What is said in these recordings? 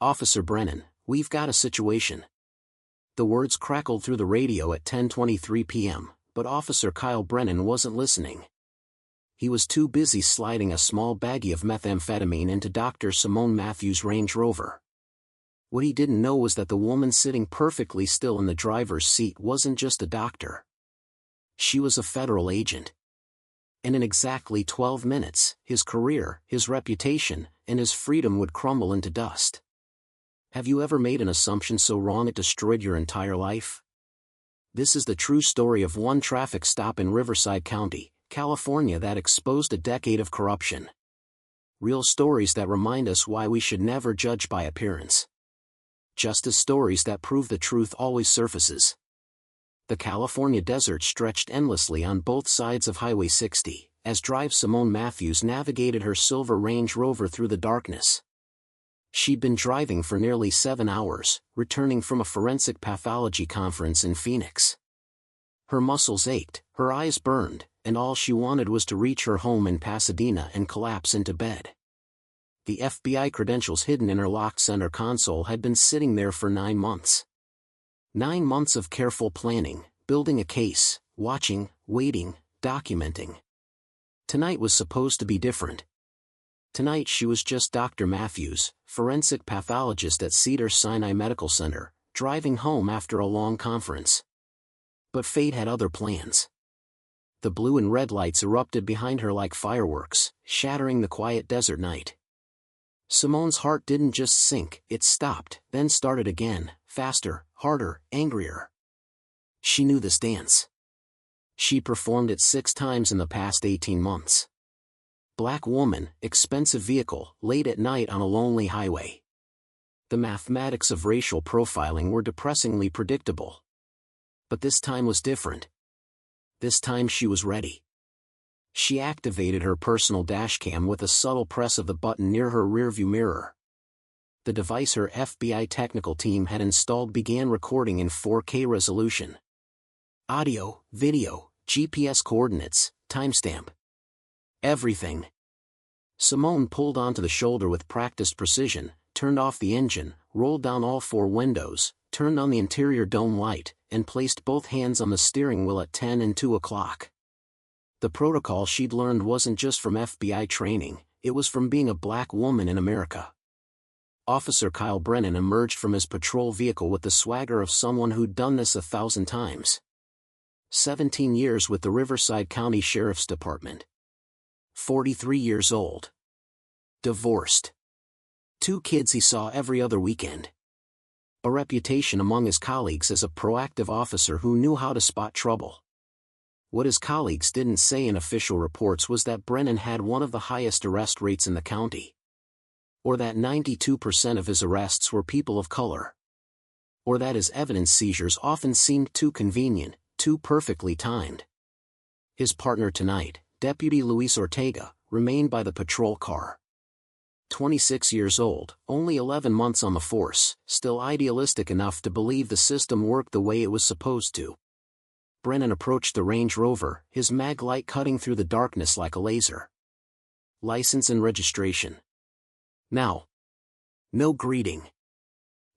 "Officer Brennan, we've got a situation." The words crackled through the radio at 10:23 p.m., but Officer Kyle Brennan wasn't listening. He was too busy sliding a small baggie of methamphetamine into Dr. Simone Matthews' Range Rover. What he didn't know was that the woman sitting perfectly still in the driver's seat wasn't just a doctor. She was a federal agent. And in exactly 12 minutes, his career, his reputation, and his freedom would crumble into dust. Have you ever made an assumption so wrong it destroyed your entire life? This is the true story of one traffic stop in Riverside County, California that exposed a decade of corruption. Real stories that remind us why we should never judge by appearance. Just as stories that prove the truth always surfaces. The California desert stretched endlessly on both sides of Highway 60, as Simone Matthews navigated her silver Range Rover through the darkness. She'd been driving for nearly 7 hours, returning from a forensic pathology conference in Phoenix. Her muscles ached, her eyes burned, and all she wanted was to reach her home in Pasadena and collapse into bed. The FBI credentials hidden in her locked center console had been sitting there for 9 months. 9 months of careful planning, building a case, watching, waiting, documenting. Tonight was supposed to be different. Tonight she was just Dr. Matthews, forensic pathologist at Cedars-Sinai Medical Center, driving home after a long conference. But fate had other plans. The blue and red lights erupted behind her like fireworks, shattering the quiet desert night. Simone's heart didn't just sink, it stopped, then started again, faster, harder, angrier. She knew this dance. She performed it 6 times in the past 18 months. Black woman, expensive vehicle, late at night on a lonely highway. The mathematics of racial profiling were depressingly predictable. But this time was different. This time she was ready. She activated her personal dashcam with a subtle press of the button near her rearview mirror. The device her FBI technical team had installed began recording in 4K resolution. Audio, video, GPS coordinates, timestamp. Everything. Simone pulled onto the shoulder with practiced precision, turned off the engine, rolled down all 4 windows, turned on the interior dome light, and placed both hands on the steering wheel at 10 and 2 o'clock. The protocol she'd learned wasn't just from FBI training, it was from being a black woman in America. Officer Kyle Brennan emerged from his patrol vehicle with the swagger of someone who'd done this 1,000 times. 17 years with the Riverside County Sheriff's Department. 43 years old. Divorced. 2 kids he saw every other weekend. A reputation among his colleagues as a proactive officer who knew how to spot trouble. What his colleagues didn't say in official reports was that Brennan had one of the highest arrest rates in the county. Or that 92% of his arrests were people of color. Or that his evidence seizures often seemed too convenient, too perfectly timed. His partner tonight, Deputy Luis Ortega, remained by the patrol car. 26 years old, only 11 months on the force, still idealistic enough to believe the system worked the way it was supposed to. Brennan approached the Range Rover, his mag light cutting through the darkness like a laser. License and registration. Now. No greeting.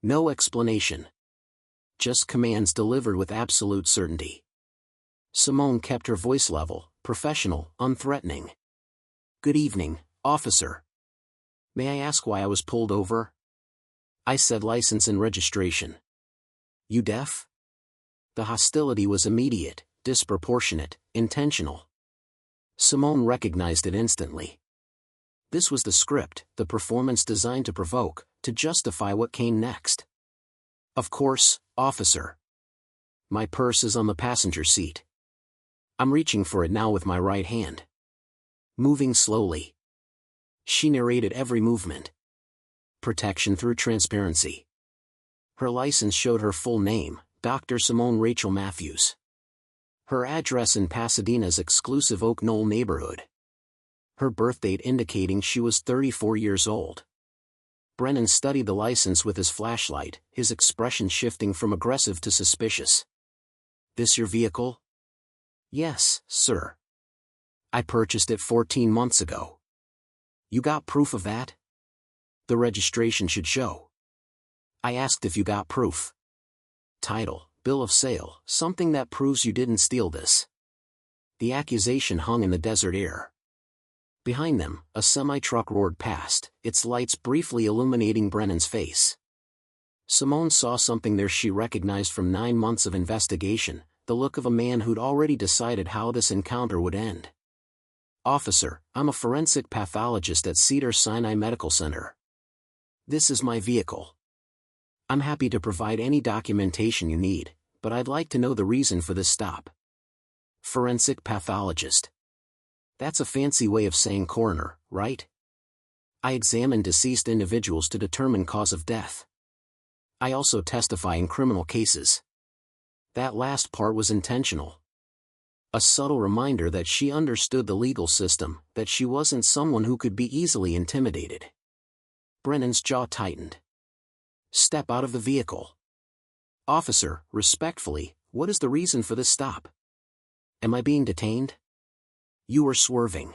No explanation. Just commands delivered with absolute certainty. Simone kept her voice level, professional, unthreatening. "Good evening, officer. May I ask why I was pulled over?" I said license and registration. "You deaf?" The hostility was immediate, disproportionate, intentional. Simone recognized it instantly. This was the script, the performance designed to provoke, to justify what came next. "Of course, officer. My purse is on the passenger seat. I'm reaching for it now with my right hand. Moving slowly." She narrated every movement. Protection through transparency. Her license showed her full name, Dr. Simone Rachel Matthews. Her address in Pasadena's exclusive Oak Knoll neighborhood. Her birth date indicating she was 34 years old. Brennan studied the license with his flashlight, his expression shifting from aggressive to suspicious. "This your vehicle?" "Yes, sir. I purchased it 14 months ago." "You got proof of that?" "The registration should show." I asked if you got proof. Title, bill of sale, something that proves you didn't steal this. The accusation hung in the desert air. Behind them, a semi-truck roared past, its lights briefly illuminating Brennan's face. Simone saw something there she recognized from 9 months of investigation, the look of a man who'd already decided how this encounter would end. Officer, I'm a forensic pathologist at Cedars-Sinai Medical Center. This is my vehicle. I'm happy to provide any documentation you need, but I'd like to know the reason for this stop. Forensic pathologist. That's a fancy way of saying coroner, right? I examine deceased individuals to determine cause of death. I also testify in criminal cases. That last part was intentional. A subtle reminder that she understood the legal system, that she wasn't someone who could be easily intimidated. Brennan's jaw tightened. Step out of the vehicle. Officer, respectfully, what is the reason for this stop? Am I being detained? You were swerving.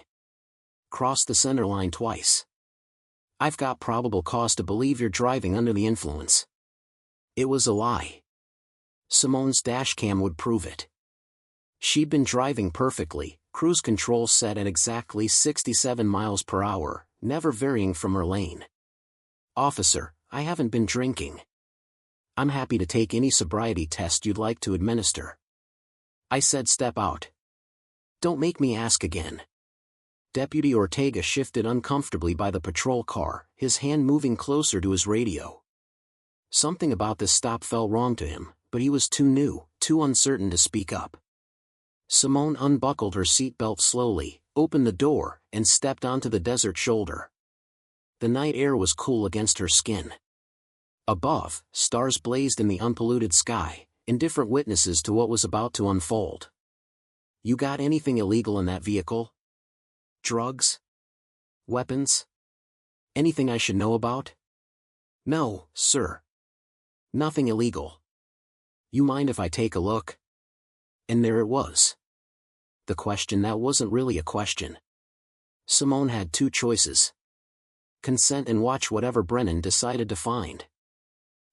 Crossed the center line twice. I've got probable cause to believe you're driving under the influence. It was a lie. Simone's dashcam would prove it. She'd been driving perfectly, cruise control set at exactly 67 miles per hour, never varying from her lane. Officer, I haven't been drinking. I'm happy to take any sobriety test you'd like to administer. I said step out. Don't make me ask again. Deputy Ortega shifted uncomfortably by the patrol car, his hand moving closer to his radio. Something about this stop felt wrong to him, but he was too new, too uncertain to speak up. Simone unbuckled her seatbelt slowly, opened the door, and stepped onto the desert shoulder. The night air was cool against her skin. Above, stars blazed in the unpolluted sky, indifferent witnesses to what was about to unfold. You got anything illegal in that vehicle? Drugs? Weapons? Anything I should know about? No, sir. Nothing illegal. You mind if I take a look? And there it was. The question that wasn't really a question. Simone had two choices. Consent and watch whatever Brennan decided to find.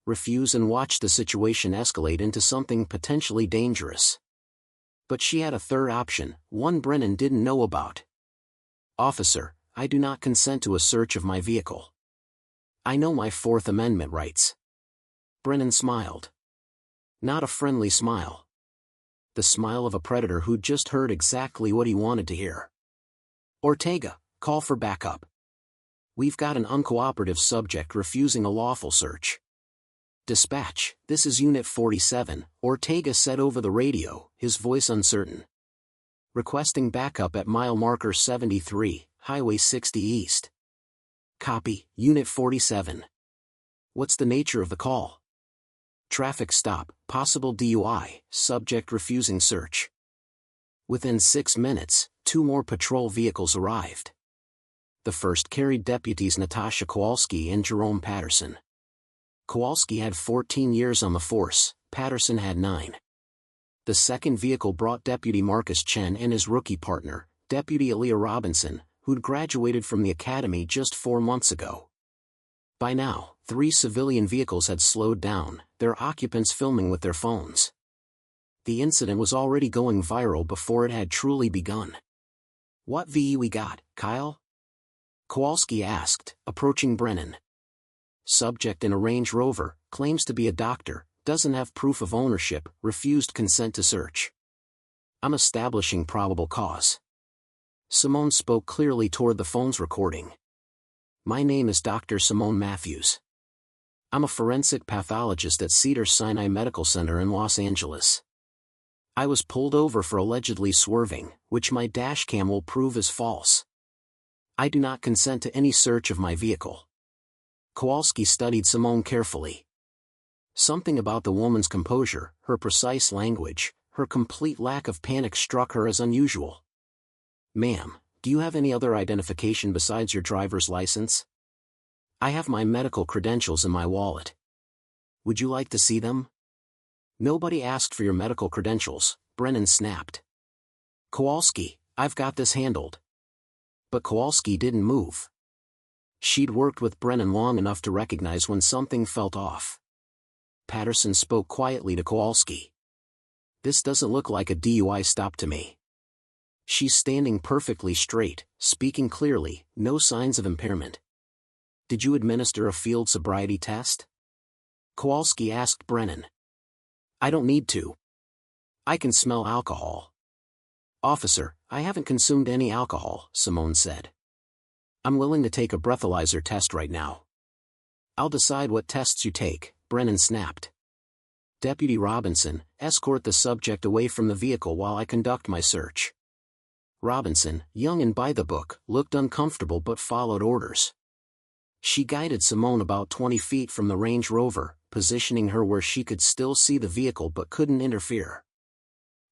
Refuse and watch the situation escalate into something potentially dangerous. But she had a third option, one Brennan didn't know about. Officer, I do not consent to a search of my vehicle. I know my Fourth Amendment rights. Brennan smiled. Not a friendly smile. The smile of a predator who'd just heard exactly what he wanted to hear. Ortega, call for backup. We've got an uncooperative subject refusing a lawful search. Dispatch, this is Unit 47, Ortega said over the radio, his voice uncertain. Requesting backup at mile marker 73, Highway 60 East. Copy, Unit 47. What's the nature of the call? Traffic stop, possible DUI, subject refusing search. Within 6 minutes, 2 more patrol vehicles arrived. The first carried deputies Natasha Kowalski and Jerome Patterson. Kowalski had 14 years on the force, Patterson had 9. The second vehicle brought Deputy Marcus Chen and his rookie partner, Deputy Aaliyah Robinson, who'd graduated from the academy just 4 months ago. By now, 3 civilian vehicles had slowed down, their occupants filming with their phones. The incident was already going viral before it had truly begun. What VE we got, Kyle? Kowalski asked, approaching Brennan. Subject in a Range Rover, claims to be a doctor, doesn't have proof of ownership, refused consent to search. I'm establishing probable cause. Simone spoke clearly toward the phone's recording. My name is Dr. Simone Matthews. I'm a forensic pathologist at Cedars-Sinai Medical Center in Los Angeles. I was pulled over for allegedly swerving, which my dashcam will prove is false. I do not consent to any search of my vehicle. Kowalski studied Simone carefully. Something about the woman's composure, her precise language, her complete lack of panic struck her as unusual. Ma'am, do you have any other identification besides your driver's license? I have my medical credentials in my wallet. Would you like to see them? Nobody asked for your medical credentials, Brennan snapped. Kowalski, I've got this handled. But Kowalski didn't move. She'd worked with Brennan long enough to recognize when something felt off. Patterson spoke quietly to Kowalski. "This doesn't look like a DUI stop to me." "She's standing perfectly straight, speaking clearly, no signs of impairment." "Did you administer a field sobriety test?" Kowalski asked Brennan. "I don't need to. I can smell alcohol." "Officer, I haven't consumed any alcohol," Simone said. "I'm willing to take a breathalyzer test right now." "I'll decide what tests you take," Brennan snapped. "Deputy Robinson, escort the subject away from the vehicle while I conduct my search." Robinson, young and by the book, looked uncomfortable but followed orders. She guided Simone about 20 feet from the Range Rover, positioning her where she could still see the vehicle but couldn't interfere.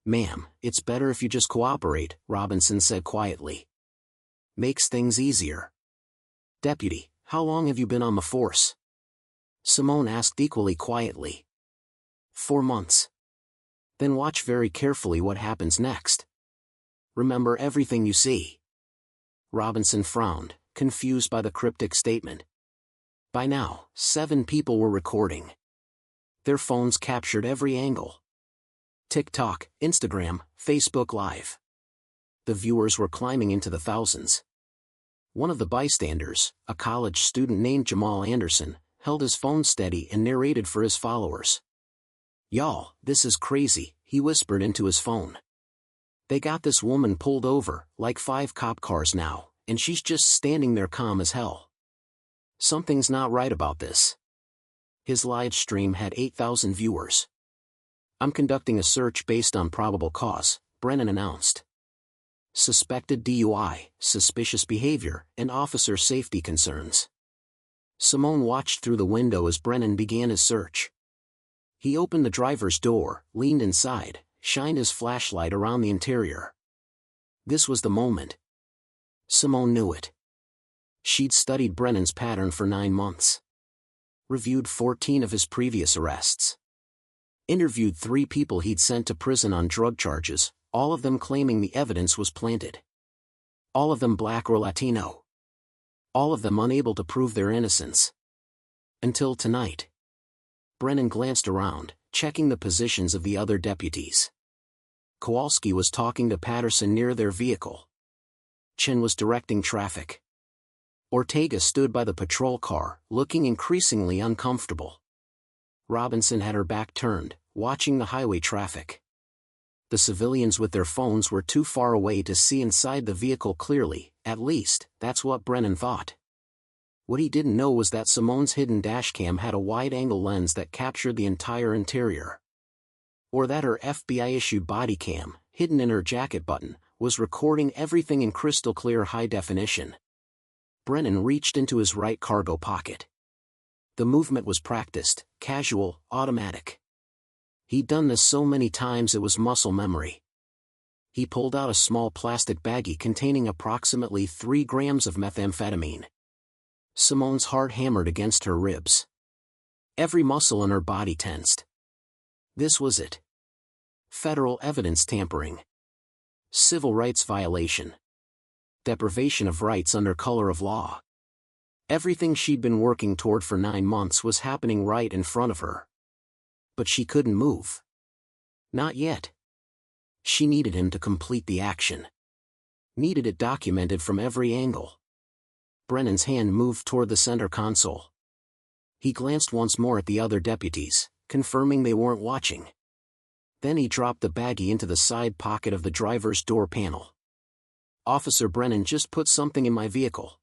"Ma'am, it's better if you just cooperate," Robinson said quietly. "Makes things easier." "Deputy, how long have you been on the force?" Simone asked equally quietly. 4 months. "Then watch very carefully what happens next. Remember everything you see." Robinson frowned, confused by the cryptic statement. By now, 7 people were recording. Their phones captured every angle. TikTok, Instagram, Facebook Live. The viewers were climbing into the thousands. One of the bystanders, a college student named Jamal Anderson, held his phone steady and narrated for his followers. "Y'all, this is crazy," he whispered into his phone. "They got this woman pulled over, like 5 cop cars now, and she's just standing there calm as hell. Something's not right about this." His live stream had 8,000 viewers. "I'm conducting a search based on probable cause," Brennan announced. "Suspected DUI, suspicious behavior, and officer safety concerns." Simone watched through the window as Brennan began his search. He opened the driver's door, leaned inside, shined his flashlight around the interior. This was the moment. Simone knew it. She'd studied Brennan's pattern for 9 months. Reviewed 14 of his previous arrests. Interviewed 3 people he'd sent to prison on drug charges, all of them claiming the evidence was planted. All of them Black or Latino. All of them unable to prove their innocence. Until tonight. Brennan glanced around, checking the positions of the other deputies. Kowalski was talking to Patterson near their vehicle. Chen was directing traffic. Ortega stood by the patrol car, looking increasingly uncomfortable. Robinson had her back turned, watching the highway traffic. The civilians with their phones were too far away to see inside the vehicle clearly, at least, that's what Brennan thought. What he didn't know was that Simone's hidden dashcam had a wide-angle lens that captured the entire interior. Or that her FBI-issued body cam, hidden in her jacket button, was recording everything in crystal-clear high definition. Brennan reached into his right cargo pocket. The movement was practiced, casual, automatic. He'd done this so many times it was muscle memory. He pulled out a small plastic baggie containing approximately 3 grams of methamphetamine. Simone's heart hammered against her ribs. Every muscle in her body tensed. This was it. Federal evidence tampering. Civil rights violation. Deprivation of rights under color of law. Everything she'd been working toward for 9 months was happening right in front of her. But she couldn't move. Not yet. She needed him to complete the action. Needed it documented from every angle. Brennan's hand moved toward the center console. He glanced once more at the other deputies, confirming they weren't watching. Then he dropped the baggie into the side pocket of the driver's door panel. "Officer Brennan just put something in my vehicle."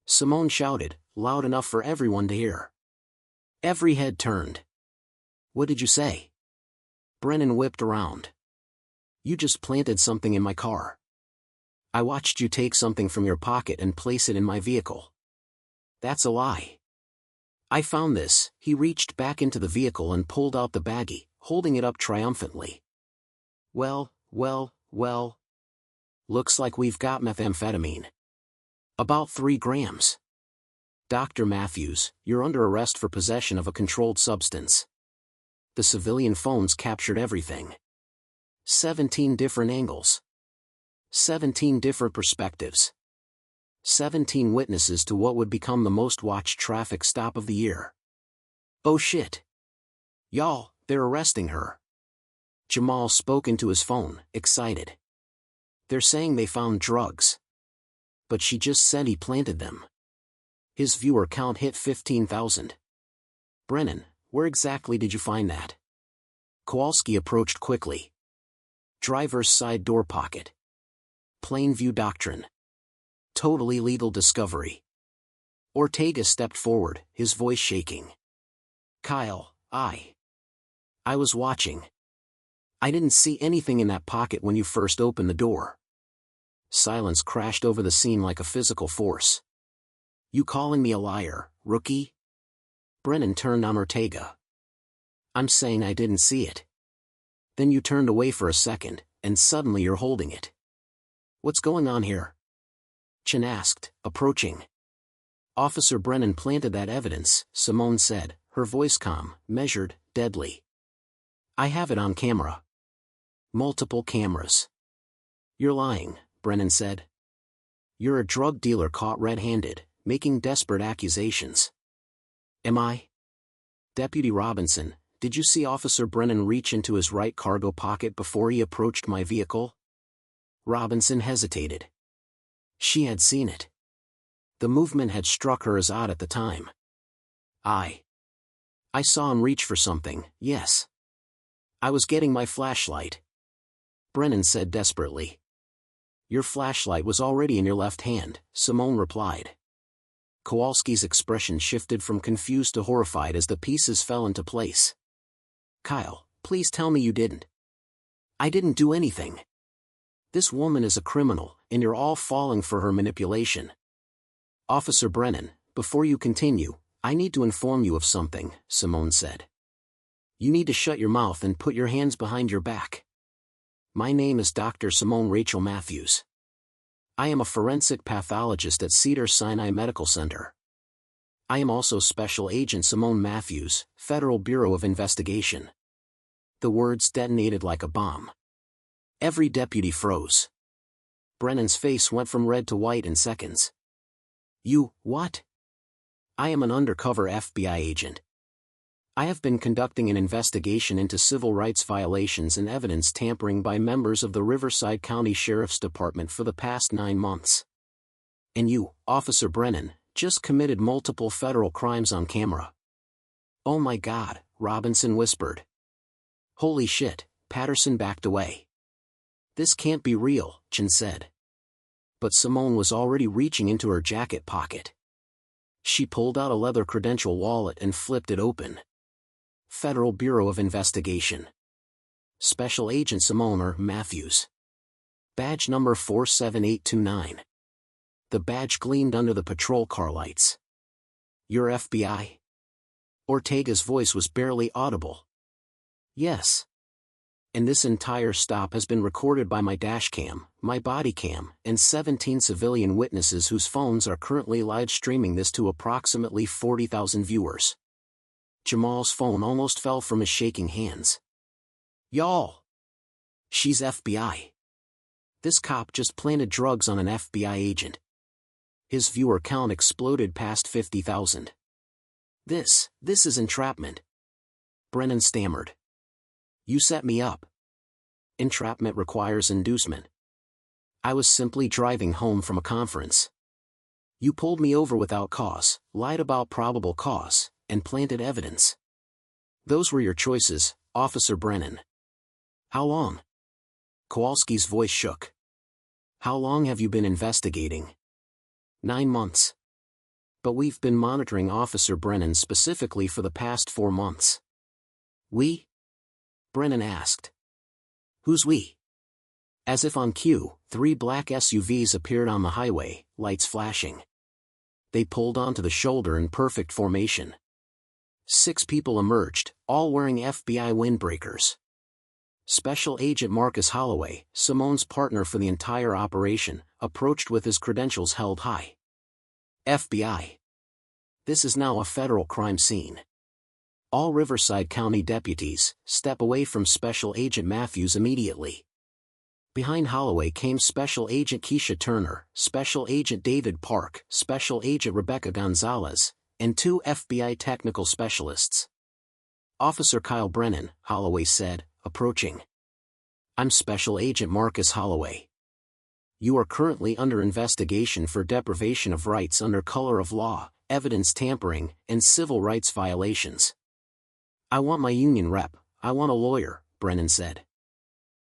Simone shouted, loud enough for everyone to hear. Every head turned. "What did you say?" Brennan whipped around. "You just planted something in my car. I watched you take something from your pocket and place it in my vehicle." "That's a lie." "I found this." He reached back into the vehicle and pulled out the baggie, holding it up triumphantly. Well. Looks like we've got methamphetamine. About 3 grams. Dr. Matthews, you're under arrest for possession of a controlled substance." The civilian phones captured everything. 17 different angles. 17 different perspectives. 17 witnesses to what would become the most watched traffic stop of the year. Oh shit. Y'all, they're arresting her. Jamal spoke into his phone, excited. They're saying they found drugs. But she just said he planted them. His viewer count hit 15,000. Brennan, where exactly did you find that? Kowalski approached quickly. Driver's side door pocket. Plain view doctrine. Totally legal discovery. Ortega stepped forward, his voice shaking. Kyle, I was watching. I didn't see anything in that pocket when you first opened the door. Silence crashed over the scene like a physical force. You calling me a liar, rookie? Brennan turned on Ortega. I'm saying I didn't see it. Then you turned away for a second, and suddenly you're holding it. What's going on here? Chin asked, approaching. Officer Brennan planted that evidence, Simone said, her voice calm, measured, deadly. I have it on camera. Multiple cameras. You're lying, Brennan said. You're a drug dealer caught red-handed, making desperate accusations. Am I? Deputy Robinson, did you see Officer Brennan reach into his right cargo pocket before he approached my vehicle? Robinson hesitated. She had seen it. The movement had struck her as odd at the time. I saw him reach for something, yes. I was getting my flashlight. Brennan said desperately. Your flashlight was already in your left hand, Simone replied. Kowalski's expression shifted from confused to horrified as the pieces fell into place. Kyle, please tell me you didn't. I didn't do anything. This woman is a criminal, and you're all falling for her manipulation. Officer Brennan, before you continue, I need to inform you of something, Simone said. You need to shut your mouth and put your hands behind your back. My name is Dr. Simone Rachel Matthews. I am a forensic pathologist at Cedars-Sinai Medical Center. I am also Special Agent Simone Matthews, Federal Bureau of Investigation. The words detonated like a bomb. Every deputy froze. Brennan's face went from red to white in seconds. You, what? I am an undercover FBI agent. I have been conducting an investigation into civil rights violations and evidence tampering by members of the Riverside County Sheriff's Department for the past 9 months. And you, Officer Brennan, just committed multiple federal crimes on camera. Oh my God, Robinson whispered. Holy shit, Patterson backed away. This can't be real, Chin said. But Simone was already reaching into her jacket pocket. She pulled out a leather credential wallet and flipped it open. Federal Bureau of Investigation. Special Agent Simone Matthews. Badge number 47829. The badge gleamed under the patrol car lights. You're FBI? Ortega's voice was barely audible. Yes. And this entire stop has been recorded by my dashcam, my body cam, and 17 civilian witnesses whose phones are currently live streaming this to approximately 40,000 viewers. Jamal's phone almost fell from his shaking hands. Y'all! She's FBI. This cop just planted drugs on an FBI agent. His viewer count exploded past 50,000. This is entrapment. Brennan stammered. You set me up. Entrapment requires inducement. I was simply driving home from a conference. You pulled me over without cause, lied about probable cause, and planted evidence. Those were your choices, Officer Brennan. How long? Kowalski's voice shook. How long have you been investigating? 9 months. But we've been monitoring Officer Brennan specifically for the past 4 months. We? Brennan asked. Who's we? As if on cue, 3 black SUVs appeared on the highway, lights flashing. They pulled onto the shoulder in perfect formation. 6 people emerged, all wearing FBI windbreakers. Special Agent Marcus Holloway, Simone's partner for the entire operation, approached with his credentials held high. FBI. This is now a federal crime scene. All Riverside County deputies, step away from Special Agent Matthews immediately. Behind Holloway came Special Agent Keisha Turner, Special Agent David Park, Special Agent Rebecca Gonzalez, and 2 FBI technical specialists. Officer Kyle Brennan, Holloway said, approaching. I'm Special Agent Marcus Holloway. You are currently under investigation for deprivation of rights under color of law, evidence tampering, and civil rights violations. I want my union rep, I want a lawyer, Brennan said.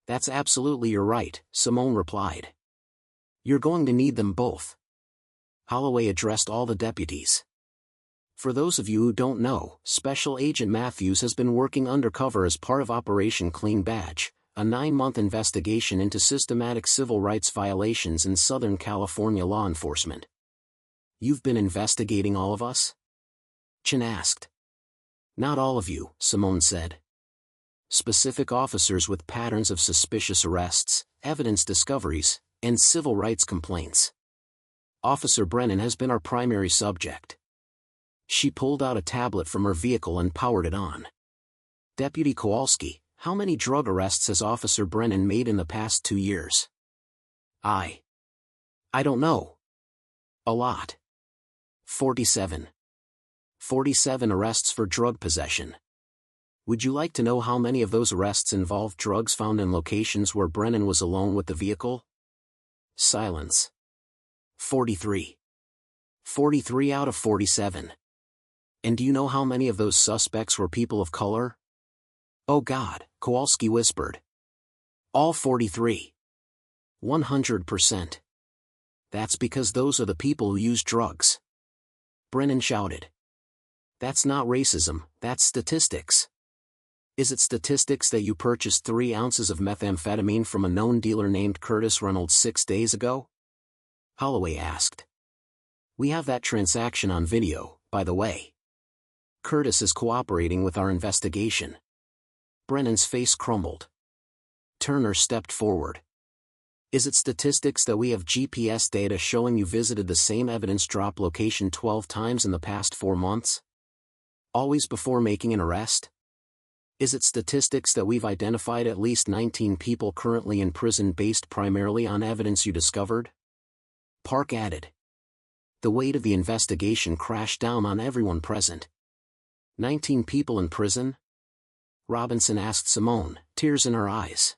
That's absolutely your right, Simone replied. You're going to need them both. Holloway addressed all the deputies. For those of you who don't know, Special Agent Matthews has been working undercover as part of Operation Clean Badge, a 9-month investigation into systematic civil rights violations in Southern California law enforcement. You've been investigating all of us? Chin asked. Not all of you, Simone said. Specific officers with patterns of suspicious arrests, evidence discoveries, and civil rights complaints. Officer Brennan has been our primary subject. She pulled out a tablet from her vehicle and powered it on. Deputy Kowalski, how many drug arrests has Officer Brennan made in the past 2 years? I don't know. A lot. 47. 47 arrests for drug possession. Would you like to know how many of those arrests involved drugs found in locations where Brennan was alone with the vehicle? Silence. 43. 43 out of 47. And do you know how many of those suspects were people of color? Oh God, Kowalski whispered. All 43. 100%. That's because those are the people who use drugs. Brennan shouted. That's not racism, that's statistics. Is it statistics that you purchased 3 ounces of methamphetamine from a known dealer named Curtis Reynolds 6 days ago? Holloway asked. We have that transaction on video, by the way. Curtis is cooperating with our investigation. Brennan's face crumbled. Turner stepped forward. Is it statistics that we have GPS data showing you visited the same evidence drop location 12 times in the past 4 months? Always before making an arrest? Is it statistics that we've identified at least 19 people currently in prison based primarily on evidence you discovered? Park added. The weight of the investigation crashed down on everyone present. 19 people in prison? Robinson asked Simone, tears in her eyes.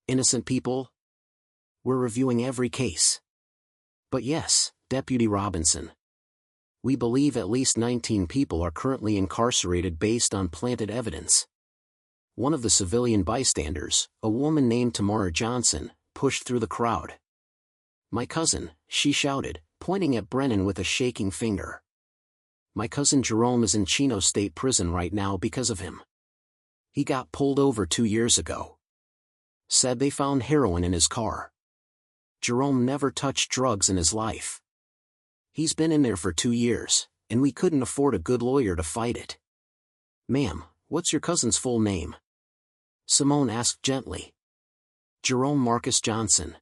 Innocent people? We're reviewing every case. But yes, Deputy Robinson. We believe at least 19 people are currently incarcerated based on planted evidence. One of the civilian bystanders, a woman named Tamara Johnson, pushed through the crowd. My cousin, she shouted, pointing at Brennan with a shaking finger. My cousin Jerome is in Chino State Prison right now because of him. He got pulled over 2 years ago. Said they found heroin in his car. Jerome never touched drugs in his life. He's been in there for 2 years, and we couldn't afford a good lawyer to fight it. Ma'am, what's your cousin's full name? Simone asked gently. Jerome Marcus Johnson.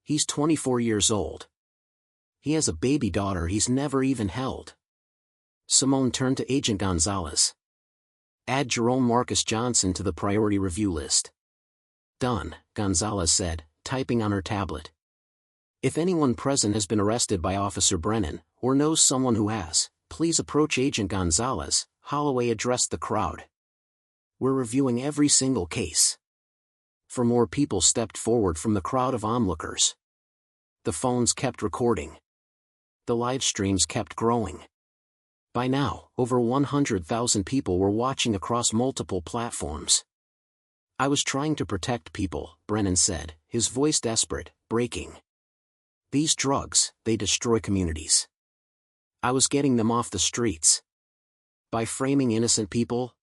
He's 24 years old. He has a baby daughter he's never even held. Simone turned to Agent Gonzalez. Add Jerome Marcus Johnson to the priority review list. Done, Gonzalez said, typing on her tablet. If anyone present has been arrested by Officer Brennan, or knows someone who has, please approach Agent Gonzalez, Holloway addressed the crowd. We're reviewing every single case. 4 more people stepped forward from the crowd of onlookers. The phones kept recording. The live streams kept growing. By now, over 100,000 people were watching across multiple platforms. I was trying to protect people, Brennan said, his voice desperate, breaking. These drugs, they destroy communities. I was getting them off the streets. By framing innocent people?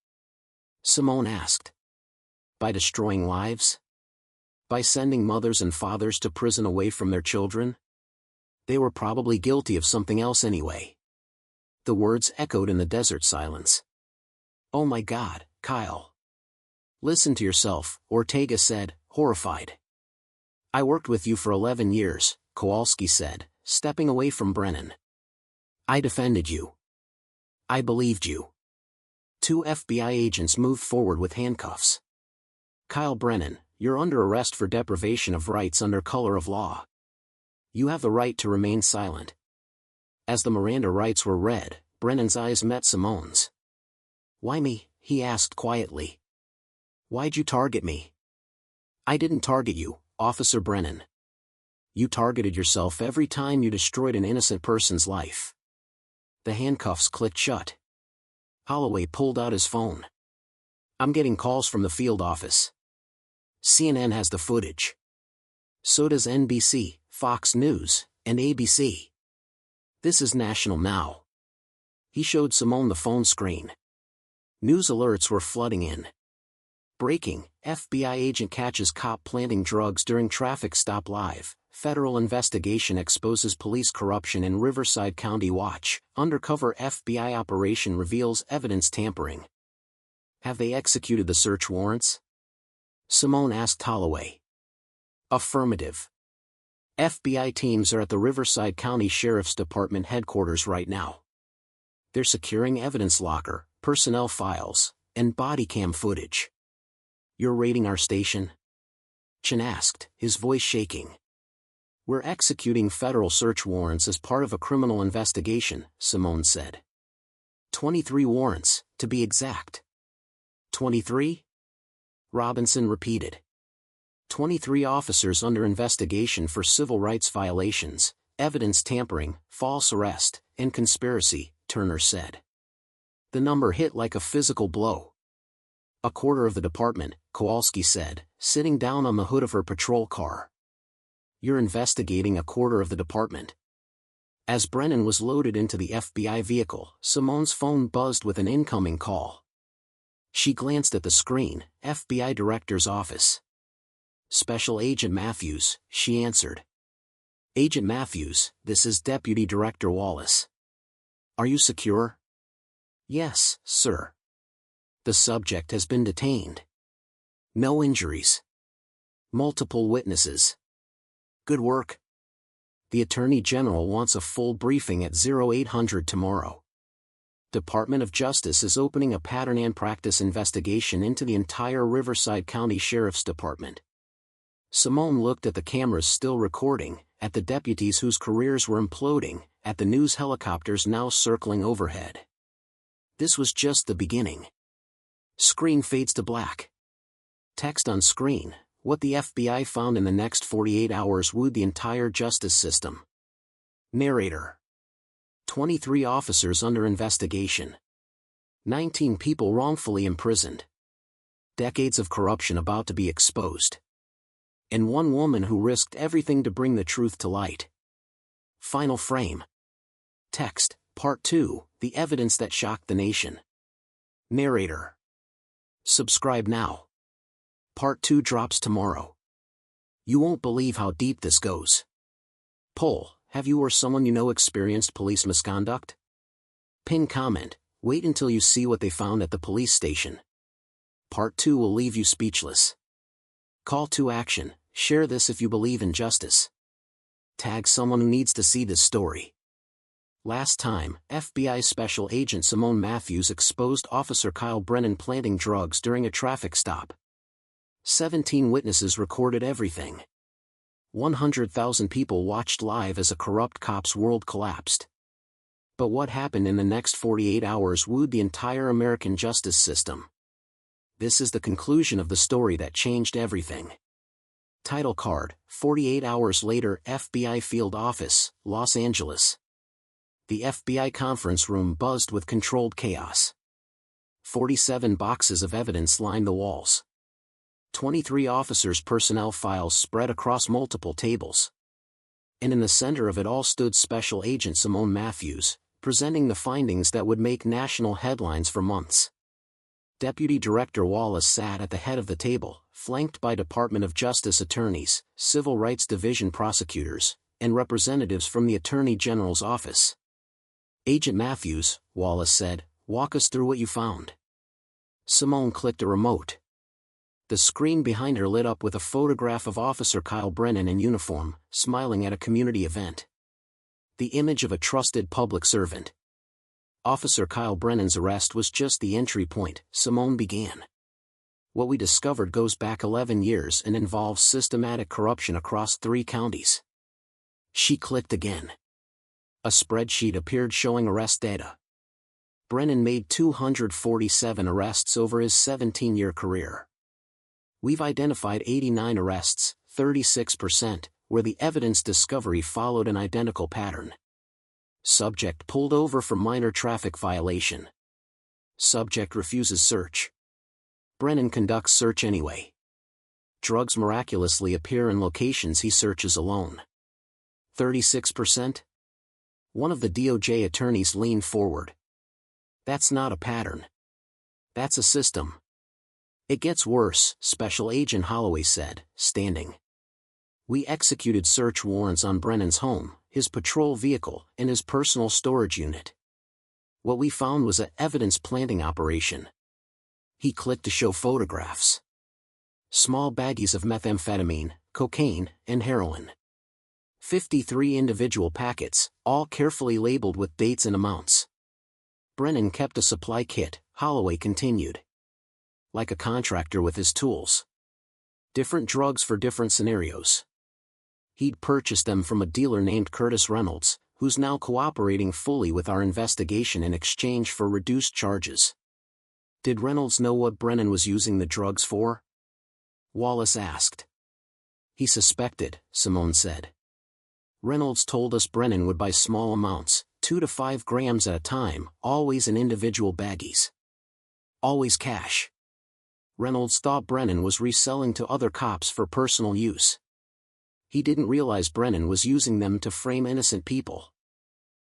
Simone asked. By destroying lives? By sending mothers and fathers to prison away from their children? They were probably guilty of something else anyway. The words echoed in the desert silence. Oh my God, Kyle. Listen to yourself, Ortega said, horrified. I worked with you for 11 years, Kowalski said, stepping away from Brennan. I defended you. I believed you. 2 FBI agents moved forward with handcuffs. Kyle Brennan, you're under arrest for deprivation of rights under color of law. You have the right to remain silent. As the Miranda rights were read, Brennan's eyes met Simone's. Why me? he asked quietly. "Why'd you target me?" "I didn't target you, Officer Brennan. You targeted yourself every time you destroyed an innocent person's life." The handcuffs clicked shut. Holloway pulled out his phone. "I'm getting calls from the field office. CNN has the footage. So does NBC, Fox News, and ABC. This is national now." He showed Simone the phone screen. News alerts were flooding in. Breaking: FBI agent catches cop planting drugs during traffic stop live. Federal investigation exposes police corruption in Riverside County. Watch: undercover FBI operation reveals evidence tampering. "Have they executed the search warrants?" Simone asked Holloway. "Affirmative. FBI teams are at the Riverside County Sheriff's Department headquarters right now. They're securing evidence locker, personnel files, and body cam footage." "You're raiding our station?" Chen asked, his voice shaking. "We're executing federal search warrants as part of a criminal investigation," Simone said. 23 warrants, to be exact." 23? Robinson repeated. 23 officers under investigation for civil rights violations, evidence tampering, false arrest, and conspiracy, Turner said. The number hit like a physical blow. "A quarter of the department," Kowalski said, sitting down on the hood of her patrol car. "You're investigating a quarter of the department." As Brennan was loaded into the FBI vehicle, Simone's phone buzzed with an incoming call. She glanced at the screen. FBI Director's office. "Special Agent Matthews," she answered. "Agent Matthews, this is Deputy Director Wallace. Are you secure?" "Yes, sir. The subject has been detained. No injuries. Multiple witnesses. Good work. The Attorney General wants a full briefing at 0800 tomorrow. Department of Justice is opening a pattern and practice investigation into the entire Riverside County Sheriff's Department." Simone looked at the cameras still recording, at the deputies whose careers were imploding, at the news helicopters now circling overhead. This was just the beginning. Screen fades to black. Text on screen: "What the FBI found in the next 48 hours wooed the entire justice system." Narrator: 23 officers under investigation. 19 people wrongfully imprisoned. Decades of corruption about to be exposed. And one woman who risked everything to bring the truth to light. Final frame. Text: Part 2, The Evidence That Shocked the Nation. Narrator: subscribe now. Part 2 drops tomorrow. You won't believe how deep this goes. Poll: have you or someone you know experienced police misconduct? Pin comment: wait until you see what they found at the police station. Part 2 will leave you speechless. Call to action: share this if you believe in justice. Tag someone who needs to see this story. Last time, FBI Special Agent Simone Matthews exposed Officer Kyle Brennan planting drugs during a traffic stop. 17 witnesses recorded everything. 100,000 people watched live as a corrupt cop's world collapsed. But what happened in the next 48 hours wooed the entire American justice system. This is the conclusion of the story that changed everything. Title card: 48 hours later, FBI Field Office, Los Angeles. The FBI conference room buzzed with controlled chaos. 47 boxes of evidence lined the walls. 23 officers' personnel files spread across multiple tables. And in the center of it all stood Special Agent Simone Matthews, presenting the findings that would make national headlines for months. Deputy Director Wallace sat at the head of the table, flanked by Department of Justice attorneys, Civil Rights Division prosecutors, and representatives from the Attorney General's office. "Agent Matthews," Wallace said, "walk us through what you found." Simone clicked a remote. The screen behind her lit up with a photograph of Officer Kyle Brennan in uniform, smiling at a community event. The image of a trusted public servant. Officer Kyle Brennan's arrest was just the entry point, Simone began. What we discovered goes back 11 years and involves systematic corruption across 3 counties. She clicked again. A spreadsheet appeared showing arrest data. Brennan made 247 arrests over his 17-year career. We've identified 89 arrests, 36%, where the evidence discovery followed an identical pattern. Subject pulled over for minor traffic violation. Subject refuses search. Brennan conducts search anyway. Drugs miraculously appear in locations he searches alone. 36%? One of the DOJ attorneys leaned forward. That's not a pattern. That's a system. It gets worse, Special Agent Holloway said, standing. We executed search warrants on Brennan's home, his patrol vehicle, and his personal storage unit. What we found was an evidence planting operation. He clicked to show photographs. Small baggies of methamphetamine, cocaine, and heroin. 53 individual packets, all carefully labeled with dates and amounts. Brennan kept a supply kit, Holloway continued. Like a contractor with his tools. Different drugs for different scenarios. He'd purchased them from a dealer named Curtis Reynolds, who's now cooperating fully with our investigation in exchange for reduced charges. Did Reynolds know what Brennan was using the drugs for? Wallace asked. He suspected, Simone said. Reynolds told us Brennan would buy small amounts, 2 to 5 grams at a time, always in individual baggies. Always cash. Reynolds thought Brennan was reselling to other cops for personal use. He didn't realize Brennan was using them to frame innocent people.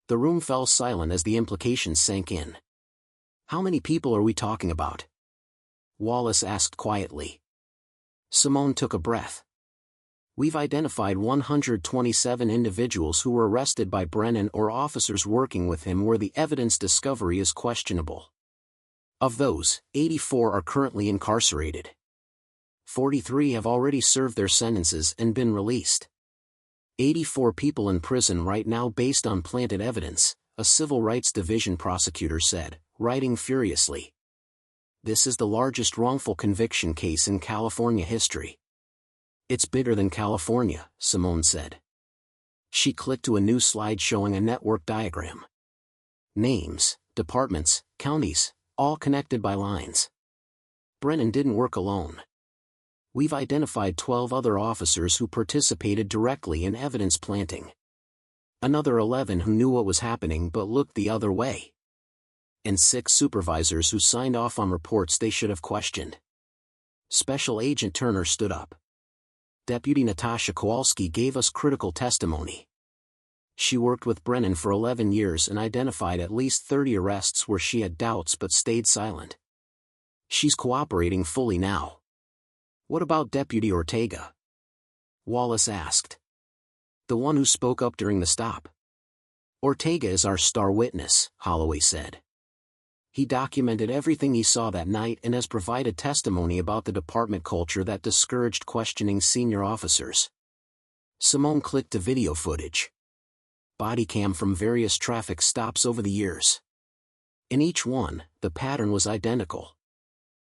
The room fell silent as the implications sank in. How many people are we talking about? Wallace asked quietly. Simone took a breath. We've identified 127 individuals who were arrested by Brennan or officers working with him where the evidence discovery is questionable. Of those, 84 are currently incarcerated. 43 have already served their sentences and been released. 84 people in prison right now based on planted evidence, a Civil Rights Division prosecutor said, writing furiously. This is the largest wrongful conviction case in California history. It's bigger than California, Simone said. She clicked to a new slide showing a network diagram. Names, departments, counties, all connected by lines. Brennan didn't work alone. We've identified 12 other officers who participated directly in evidence planting. Another 11 who knew what was happening but looked the other way. And 6 supervisors who signed off on reports they should have questioned. Special Agent Turner stood up. Deputy Natasha Kowalski gave us critical testimony. She worked with Brennan for 11 years and identified at least 30 arrests where she had doubts but stayed silent. She's cooperating fully now. What about Deputy Ortega? Wallace asked. The one who spoke up during the stop. Ortega is our star witness, Holloway said. He documented everything he saw that night and has provided testimony about the department culture that discouraged questioning senior officers. Simone clicked to video footage. Body cam from various traffic stops over the years. In each one, the pattern was identical.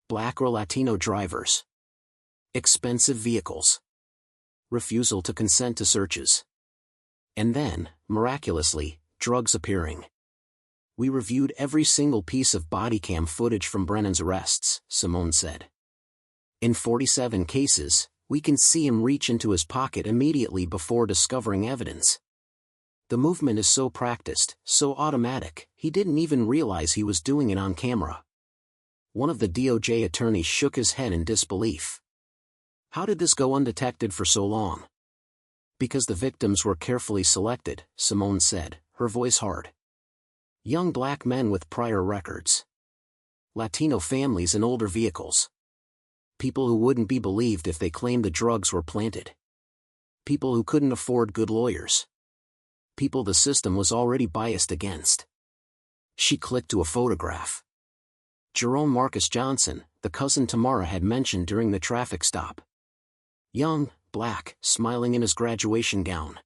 Black or Latino drivers. Expensive vehicles. Refusal to consent to searches. And then, miraculously, drugs appearing. We reviewed every single piece of body cam footage from Brennan's arrests, Simone said. In 47 cases, we can see him reach into his pocket immediately before discovering evidence. The movement is so practiced, so automatic, he didn't even realize he was doing it on camera. One of the DOJ attorneys shook his head in disbelief. How did this go undetected for so long? Because the victims were carefully selected, Simone said, her voice hard. Young black men with prior records. Latino families and older vehicles. People who wouldn't be believed if they claimed the drugs were planted. People who couldn't afford good lawyers. People the system was already biased against. She clicked to a photograph. Jerome Marcus Johnson, the cousin Tamara had mentioned during the traffic stop. Young, black, smiling in his graduation gown.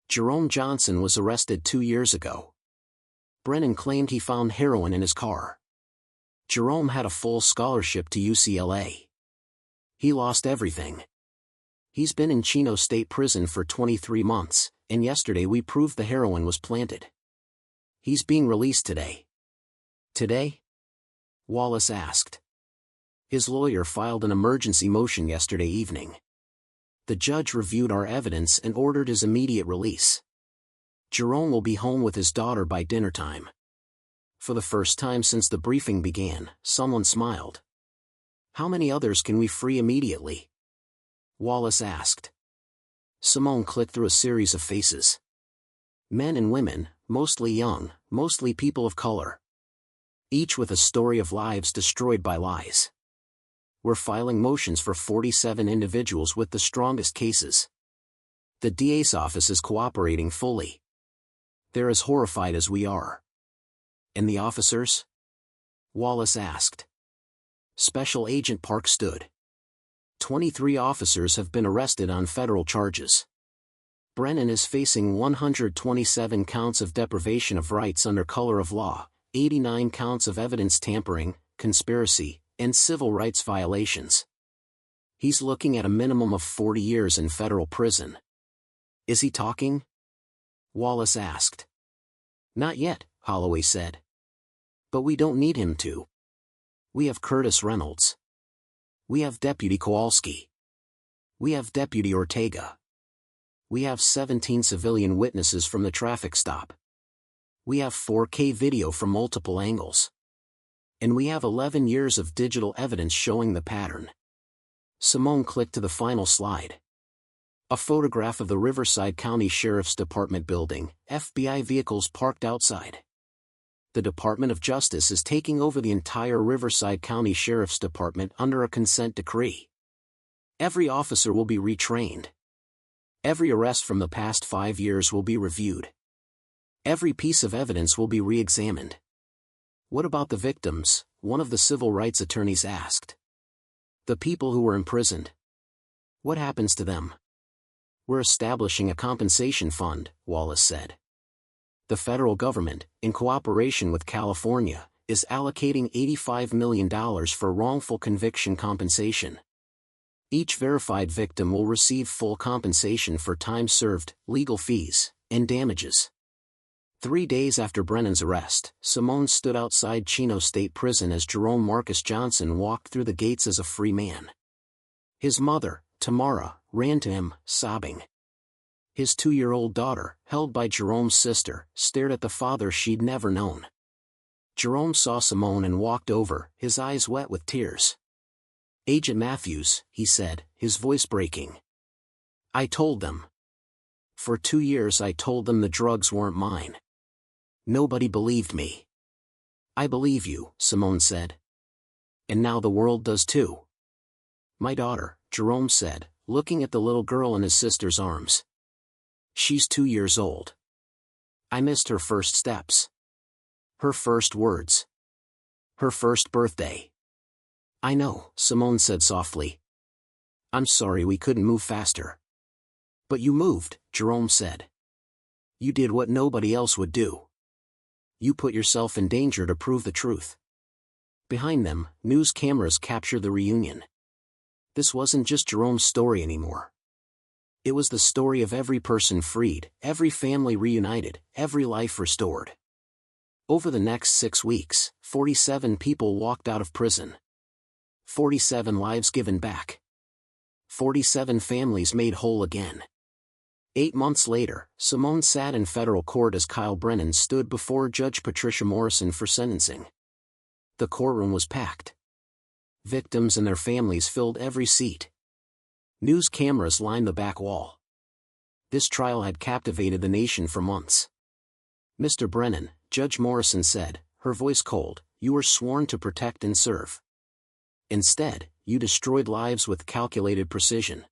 Jerome Johnson was arrested 2 years ago. Brennan claimed he found heroin in his car. Jerome had a full scholarship to UCLA. He lost everything. He's been in Chino State Prison for 23 months, and yesterday we proved the heroin was planted. He's being released today. Today? Wallace asked. His lawyer filed an emergency motion yesterday evening. The judge reviewed our evidence and ordered his immediate release. Jerome will be home with his daughter by dinner time. For the first time since the briefing began, someone smiled. How many others can we free immediately? Wallace asked. Simone clicked through a series of faces. Men and women, mostly young, mostly people of color. Each with a story of lives destroyed by lies. We're filing motions for 47 individuals with the strongest cases. The DA's office is cooperating fully. They're as horrified as we are. And the officers? Wallace asked. Special Agent Park stood. 23 officers have been arrested on federal charges. Brennan is facing 127 counts of deprivation of rights under color of law, 89 counts of evidence tampering, conspiracy, and civil rights violations. He's looking at a minimum of 40 years in federal prison. Is he talking? Wallace asked. Not yet, Holloway said. But we don't need him to. We have Curtis Reynolds. We have Deputy Kowalski. We have Deputy Ortega. We have 17 civilian witnesses from the traffic stop. We have 4K video from multiple angles. And we have 11 years of digital evidence showing the pattern. Simone clicked to the final slide. A photograph of the Riverside County Sheriff's Department building, FBI vehicles parked outside. The Department of Justice is taking over the entire Riverside County Sheriff's Department under a consent decree. Every officer will be retrained. Every arrest from the past 5 years will be reviewed. Every piece of evidence will be re-examined. What about the victims? One of the civil rights attorneys asked. The people who were imprisoned. What happens to them? We're establishing a compensation fund, Wallace said. The federal government, in cooperation with California, is allocating $85 million for wrongful conviction compensation. Each verified victim will receive full compensation for time served, legal fees, and damages. 3 days after Brennan's arrest, Simone stood outside Chino State Prison as Jerome Marcus Johnson walked through the gates as a free man. His mother, Tamara, ran to him, sobbing. His 2-year-old daughter, held by Jerome's sister, stared at the father she'd never known. Jerome saw Simone and walked over, his eyes wet with tears. Agent Matthews, he said, his voice breaking. I told them. For 2 years I told them the drugs weren't mine. Nobody believed me. I believe you, Simone said. And now the world does too. My daughter, Jerome said, looking at the little girl in his sister's arms. She's 2 years old. I missed her first steps. Her first words. Her first birthday. I know, Simone said softly. I'm sorry we couldn't move faster. But you moved, Jerome said. You did what nobody else would do. You put yourself in danger to prove the truth. Behind them, news cameras captured the reunion. This wasn't just Jerome's story anymore. It was the story of every person freed, every family reunited, every life restored. Over the next 6 weeks, 47 people walked out of prison. 47 lives given back. 47 families made whole again. 8 months later, Simone sat in federal court as Kyle Brennan stood before Judge Patricia Morrison for sentencing. The courtroom was packed. Victims and their families filled every seat. News cameras lined the back wall. This trial had captivated the nation for months. Mr. Brennan, Judge Morrison said, her voice cold, you were sworn to protect and serve. Instead, you destroyed lives with calculated precision.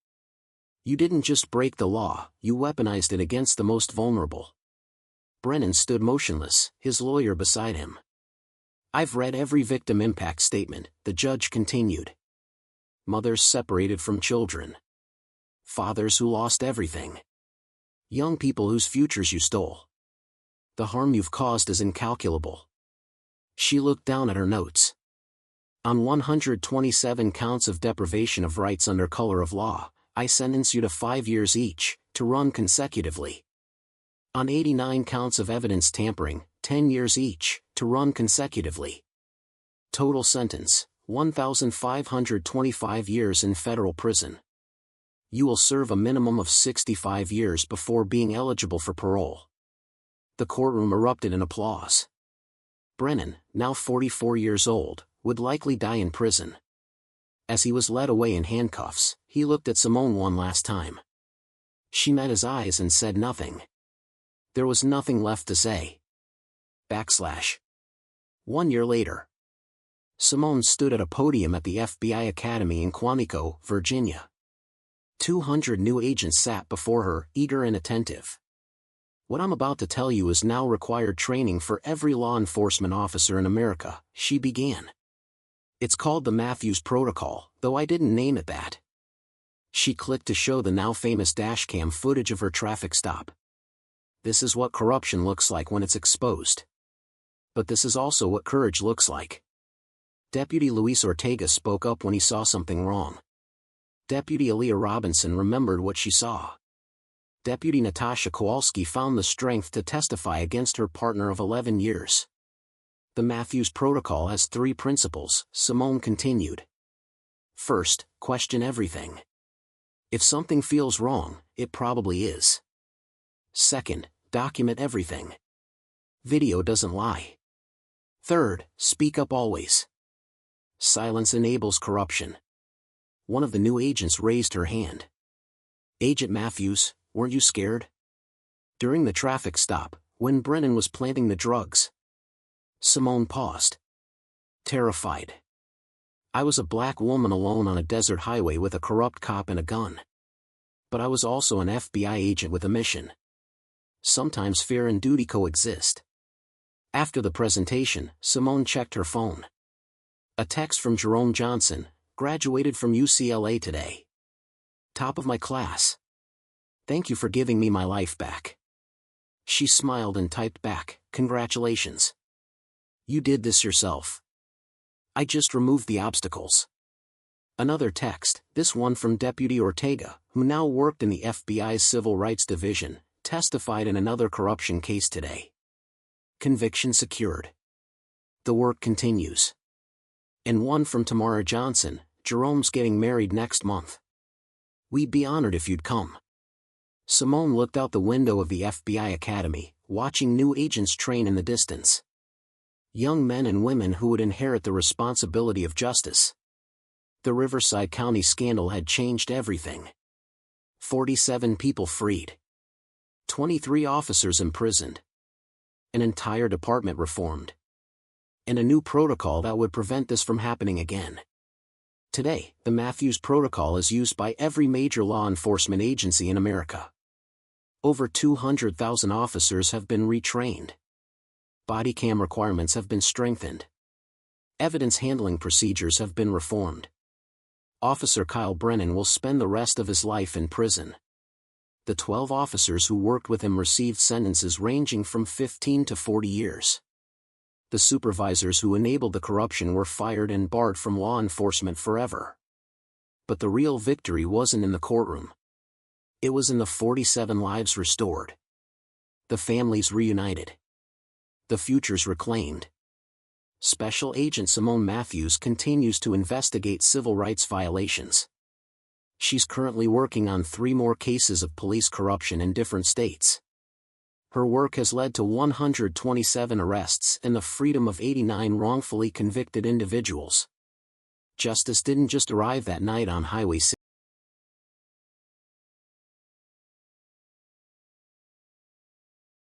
You didn't just break the law, you weaponized it against the most vulnerable. Brennan stood motionless, his lawyer beside him. I've read every victim impact statement, the judge continued. Mothers separated from children. Fathers who lost everything. Young people whose futures you stole. The harm you've caused is incalculable. She looked down at her notes. On 127 counts of deprivation of rights under color of law, I sentence you to 5 years each, to run consecutively. On 89 counts of evidence tampering, 10 years each, to run consecutively. Total sentence, 1,525 years in federal prison. You will serve a minimum of 65 years before being eligible for parole. The courtroom erupted in applause. Brennan, now 44 years old, would likely die in prison. As he was led away in handcuffs, he looked at Simone one last time. She met his eyes and said nothing. There was nothing left to say. / 1 year later. Simone stood at a podium at the FBI Academy in Quantico, Virginia. 200 new agents sat before her, eager and attentive. What I'm about to tell you is now required training for every law enforcement officer in America, she began. It's called the Matthews Protocol, though I didn't name it that. She clicked to show the now famous dashcam footage of her traffic stop. This is what corruption looks like when it's exposed. But this is also what courage looks like. Deputy Luis Ortega spoke up when he saw something wrong. Deputy Aaliyah Robinson remembered what she saw. Deputy Natasha Kowalski found the strength to testify against her partner of 11 years. The Matthews Protocol has 3 principles, Simone continued. First, question everything. If something feels wrong, it probably is. Second, document everything. Video doesn't lie. Third, speak up always. Silence enables corruption. One of the new agents raised her hand. Agent Matthews, weren't you scared? During the traffic stop, when Brennan was planting the drugs. Simone paused. Terrified. I was a black woman alone on a desert highway with a corrupt cop and a gun. But I was also an FBI agent with a mission. Sometimes fear and duty coexist. After the presentation, Simone checked her phone. A text from Jerome Johnson, graduated from UCLA today. Top of my class. Thank you for giving me my life back. She smiled and typed back, congratulations. You did this yourself. I just removed the obstacles. Another text, this one from Deputy Ortega, who now worked in the FBI's Civil Rights Division, testified in another corruption case today. Conviction secured. The work continues. And one from Tamara Johnson, Jerome's getting married next month. We'd be honored if you'd come. Simone looked out the window of the FBI Academy, watching new agents train in the distance. Young men and women who would inherit the responsibility of justice. The Riverside County scandal had changed everything. 47 people freed. 23 officers imprisoned. An entire department reformed. And a new protocol that would prevent this from happening again. Today, the Matthews Protocol is used by every major law enforcement agency in America. Over 200,000 officers have been retrained. Body cam requirements have been strengthened. Evidence handling procedures have been reformed. Officer Kyle Brennan will spend the rest of his life in prison. The 12 officers who worked with him received sentences ranging from 15 to 40 years. The supervisors who enabled the corruption were fired and barred from law enforcement forever. But the real victory wasn't in the courtroom. It was in the 47 lives restored. The families reunited. The futures reclaimed. Special Agent Simone Matthews continues to investigate civil rights violations. She's currently working on 3 more cases of police corruption in different states. Her work has led to 127 arrests and the freedom of 89 wrongfully convicted individuals. Justice didn't just arrive that night on Highway 6.